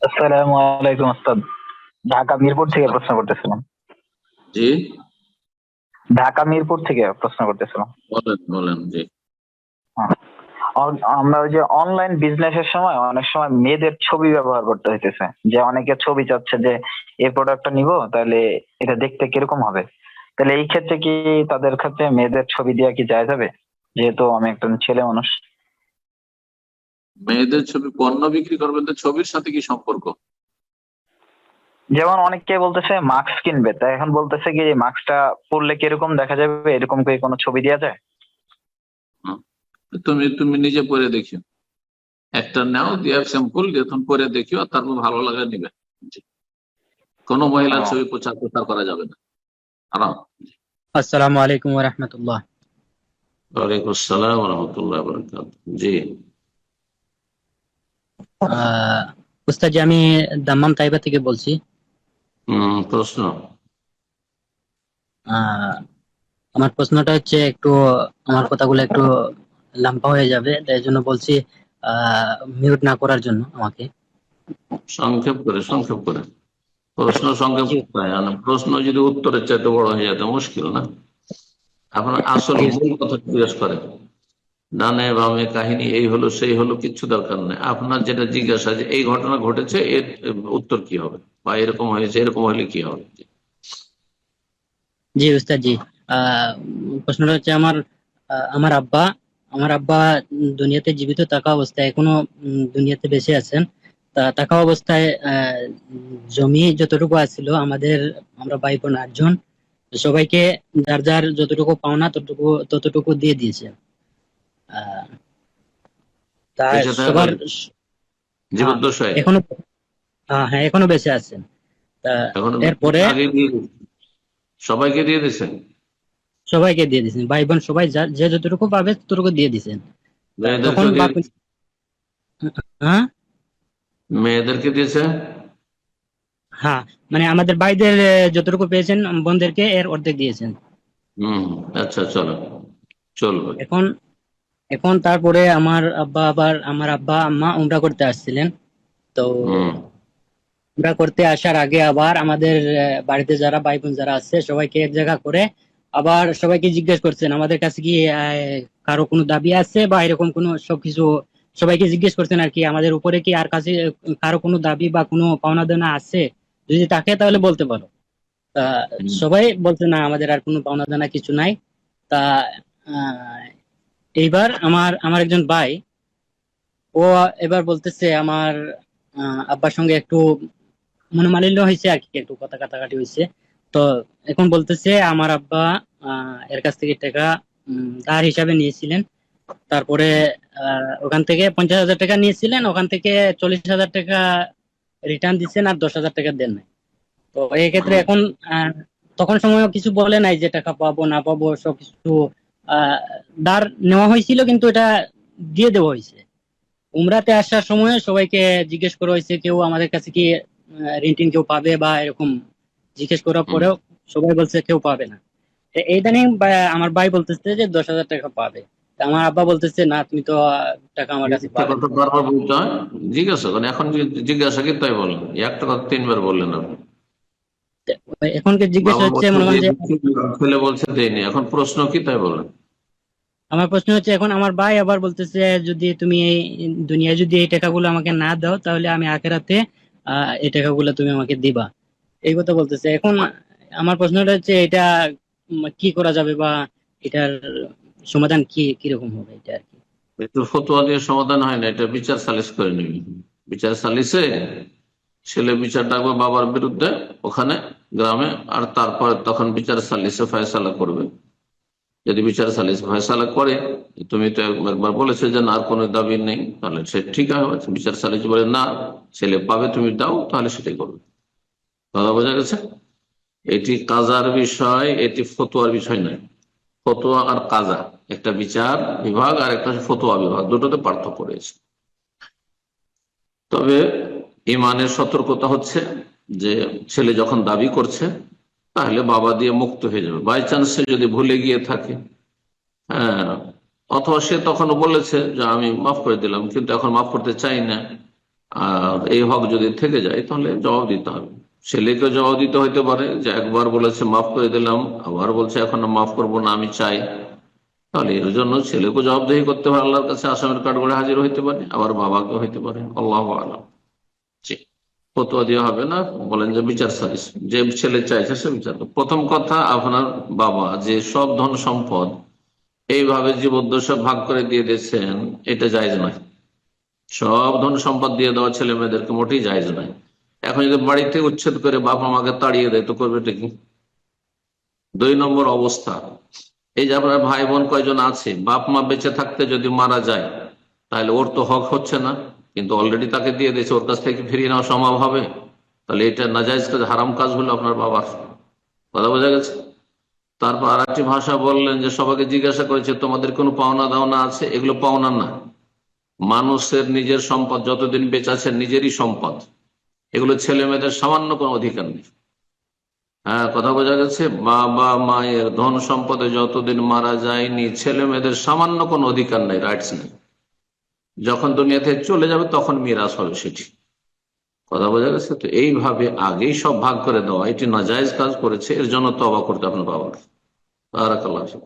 আসসালামু আলাইকুম ওস্তাদ। ঢাকা মিরপুর থেকে প্রশ্ন করতেছিলাম। জি, ঢাকা মিরপুর থেকে প্রশ্ন করতেছিলাম। বলেন বলেন। জি, হ্যাঁ। আমরা ওই যে অনলাইন বিজনেসের সময় অনেক সময় মেয়েদের ছবি ব্যবহার করতে হইতেছে, যে অনেকে ছবি চাচ্ছে যে এই প্রোডাক্টটা নিব, তাহলে এটা দেখতে কিরকম হবে। তাহলে এই ক্ষেত্রে কি তাদের ক্ষেত্রে মেয়েদের ছবি দেওয়া কি যায় যাবে, যেহেতু আমি একটা ছেলে মানুষ। মেয়েদের ছবি পণ্য বিক্রি করবেন তো ছবির সাথে কি সম্পর্ক? যেমন অনেকে বলতেছে মাস্ক কিনবে, তাই এখন বলতেছে কি মাস্কটা পরলে কিরকম দেখা যাবে, এরকম কি কোনো ছবি দেওয়া যায়? হুম, তুমি তুমি নিজে পরে দেখিও, একটা নাও দিয়ে স্যাম্পল দিয়ে তুমি পরে দেখিও, তারপর ভালো লাগা নিবে। জি, কোনো মহিলার ও, ছবি প্রচার প্রচার করা যাবে না, আরাম। আসসালামু আলাইকুম ওয়া রাহমাতুল্লাহ। ওয়ালাইকুম আসসালাম রহমতুল্লাহ বরকাত। জি, আহ, উস্তাদ জি, আমি দাম্মাম তাইবা থেকে বলছি। প্রশ্ন। আহ, আমার প্রশ্নটা হচ্ছে একটু, আমার কথাগুলো একটু লম্বা হয়ে যাবে, তাই জন্য বলছি মিউট না করার জন্য আমাকে। সংক্ষেপ করে সংক্ষেপ করে প্রশ্ন সংক্ষেপ জি করে, প্রশ্ন যদি উত্তরের চাইতে বড় হয়ে যেত মুশকিল না। আপনার আসল জি মূল কথা জিজ্ঞেস করে, ডানে বামে কাহিনী এই হলো সেই হলো কিচ্ছু দরকার নেই। আপনার যেটা জিজ্ঞাসা যে এই ঘটনা ঘটেছে এর উত্তর কি হবে, বা এরকম হয়েছে এরকম হলে কি হবে। জি উস্তাদ জি। আহ, প্রশ্নটা হচ্ছে আমার আব্বা, আমার আব্বা দুনিয়াতে জীবিত থাকা অবস্থায় এখনো দুনিয়াতে বেঁচে আছেন। থাকা অবস্থায় জমি যতটুকু আছিল আমাদের, আমরা ভাই বোন 8 জন, সবাইকে যার যার যতটুকু পাওনা ততটুকু ততটুকু দিয়ে দিয়েছে। আহ, তা বেঁচে সবার থাকবেন হ্যাঁ, জীবদ্দশায়? এখনো, হ্যাঁ এখনো বেঁচে আছেন। তা এখন এরপরে আগে দিয়ে সবাইকে দিয়ে দিচ্ছেন? সবাইকে দিয়ে দিয়েছেন, ভাই বোন সবাই যে যতটুকু পাবে ততটুকু দিয়ে দিয়েছেন। তা তখন মেয়েদেরকেও দিয়ে বাপ, দিচ্ছেন? হ্যাঁ মেয়েদেরকে দিয়েছে? হ্যাঁ, মানে আমাদের ভাইদের যতটুকু পেয়েছেন বোনদেরকে এর অর্ধেক দিয়েছেন। হম, আচ্ছা, চলো, চলবে। এখন এখন তারপরে আমার আব্বা আম্মা উমরা করতে আসছিলেন। তো হম, উমরা করতে আসার আগে আবার আমাদের বাড়িতে যারা ভাই বোন যারা আছে সবাইকে এক জায়গা করে আবার সবাইকে জিজ্ঞেস করছেন আমাদের কাছে কি কারো কোনো দাবি আছে বা এরকম কোনো সবকিছু, সবাইকে জিজ্ঞেস করছেন আর কি, আমাদের উপরে কি আর কাছে কারো কোনো দাবি বা কোনো পাওনা দেনা আছে, যদি থাকে তাহলে বলতে পারো। তা হম। সবাই বলছে না, আমাদের আর কোনো পাওনা দানা কিছু নাই। তা আহ, এইবার আমার আমার একজন ভাই, ও এবার বলতেছে আমার আব্বার সঙ্গে একটু মনোমালিন্য হয়েছে আর কি, একটু কথা কাটাকাটি হয়েছে। তো এখন বলতেছে আমার আব্বা এর কাছ থেকে টাকা ধার হিসাবে নিয়েছিলেন। তারপরে ওখান থেকে 50,000 টাকা নিয়েছিলেন, ওখান থেকে 40,000 টাকা রিটার্ন দিচ্ছেন আর 10,000 টাকা দেন নাই। তো এই ক্ষেত্রে হম। এখন তখন সময় কিছু বলে নাই যে টাকা পাবো না পাবো, সবকিছু আহ ধার নেওয়া হয়েছিল কিন্তু এটা দিয়ে দেওয়া হয়েছে। উমরাতে আসার সময় সবাইকে জিজ্ঞেস করা হয়েছে কেউ আমাদের কাছে কি ঋণ টিন কেউ পাবে বা এরকম, জিজ্ঞেস করার হম। পরেও সবাই বলছে কেউ পাবে না। তো ইদানিং আমার ভাই বলতেছে যে 10,000 টাকা পাবে। তা আমার আব্বা বলতেছে না, তুমি তো টাকা আমার কাছে একটা পাবে না। কথা বারবার বলতে হয়, জিজ্ঞাসা করেন। এখন জিজ্ঞাসা কি তাই বলেন, একটা কথা তিনবার বললেন আপনি। তো এখনকার জিজ্ঞেস বাবা হচ্ছে বলছে মনে করেন দিয়ে যে, দিচ্ছি, ছেলে বলছে দেয়নি, এখন প্রশ্ন কি তাই বলেন। আমার প্রশ্ন হচ্ছে এখন আমার ভাই আবার বলতেছে যদি তুমি এই দুনিয়ায় যদি এই টাকাগুলো আমাকে না দাও তাহলে আমি আখেরাতে এই টাকাগুলো তুমি আমাকে দিবা, এই কথা বলতেছে। এখন আমার প্রশ্নটা হচ্ছে এটা কি করা যাবে বা এটার সমাধান কি কিরকম হবে এটা আর কি। একটু ফতোয়া দিয়ে সমাধান হয় না, এটা বিচার সালিশ করে নিবি। বিচার সালিশে ছেলে বিচার ডাকবে বাবার বিরুদ্ধে ওখানে গ্রামে, আর তারপরে তখন বিচার সালিশে ফয়সালা করবে। যদি বিচার সালিশ ফয়সালা করে তুমি তো একবার বলেছো যে না আর কোনো দাবি নেই, তাহলে সে ঠিক আছে। বিচার সালিশ বলে না ছেলে পাবে তুমি দাও, তাহলে সেটাই করবে। কথা বোঝা গেছে? এটি কাজার বিষয়, এটি ফতোয়ার বিষয় নয়। ফতোয়া আর কাজা একটা বিচার বিভাগ, আর একটা হচ্ছে ফতোয়া বিভাগ, দুটোতে পার্থক্য রয়েছে। তবে ইমানের সতর্কতা হচ্ছে যে ছেলে যখন দাবি করছে তাহলে বাবা দিয়ে মুক্ত হয়ে যাবে। বাই চান্স সে যদি ভুলে গিয়ে থাকে, অথবা সে তখন বলেছে যে আমি মাফ করে দিলাম কিন্তু এখন মাফ করতে চাই না, আর এই হক যদি থেকে যায় তাহলে জবাব দিতে হবে। ছেলেকে জবাব দিতে হইতে পারে যে একবার বলেছে মাফ করে দিলাম, আবার বলছে এখন মাফ করবো না, আমি চাই। তাহলে এর জন্য ছেলেকে জবাবদেহি করতে পারে, আল্লাহর কাছে আসামের কাঠগড়ে হাজির হইতে পারে, আবার বাবাকে হইতে পারে। আল্লাহু আলাম। জি, ফতোয়া দেওয়া হবে না, বলেন যে বিচার সালিস, যে ছেলে চাইছে সে বিচার করবে। প্রথম কথা, আপনার বাবা যে সব ধন সম্পদ এইভাবে জীবদ্দশা ভাগ করে দিয়ে দিয়েছেন, এটা জায়েজ নয়। সব ধন সম্পদ দিয়ে দেওয়া ছেলে মেয়েদেরকে মোটেই জায়েজ নয়। এখন যদি বাড়িতে উচ্ছেদ করে বাবা মাকে তাড়িয়ে দেয় তো করবে এটা কি? 2 নম্বর অবস্থা, এই যে আপনার ভাই বোন কয়জন আছে, বাপ মা বেঁচে থাকতে যদি মারা যায় তাহলে ওর তো হক হচ্ছে না, কিন্তু অলরেডি তাকে দিয়ে দিয়েছে, ওর কাছ থেকে ফিরিয়ে নেওয়া সম্ভব হবে? তাহলে এটা নাজায়েজ কাজ, হারাম কাজ হলো আপনার বাবার। কথা বোঝা গেছে? তারপর আর একটি ভাষা বললেন যে সবাইকে জিজ্ঞাসা করেছে তোমাদের কোনো পাওনা দাওনা আছে, এগুলো পাওনা না। মানুষের নিজের সম্পদ যতদিন বেঁচে আছে নিজেরই সম্পদ, এগুলো ছেলে মেয়েদের সামান্য কোনো অধিকার নেই। হ্যাঁ, কথা বোঝা গেছে? বাবা মায়ের ধন সম্পদে যতদিন মারা যায়নি ছেলে মেয়েদের সামান্য কোনো অধিকার নেই, রাইটস নেই। যখন দুনিয়া থেকে চলে যাবে তখন মিরাস হবে সেটি। কথা বোঝা গেছে? তো এইভাবে আগেই সব ভাগ করে দেওয়া এটি নাজায়েজ কাজ করেছে, এর জন্য তওবা করতে আপনার বাবাকে। বারাকাল্লাহু ফিক।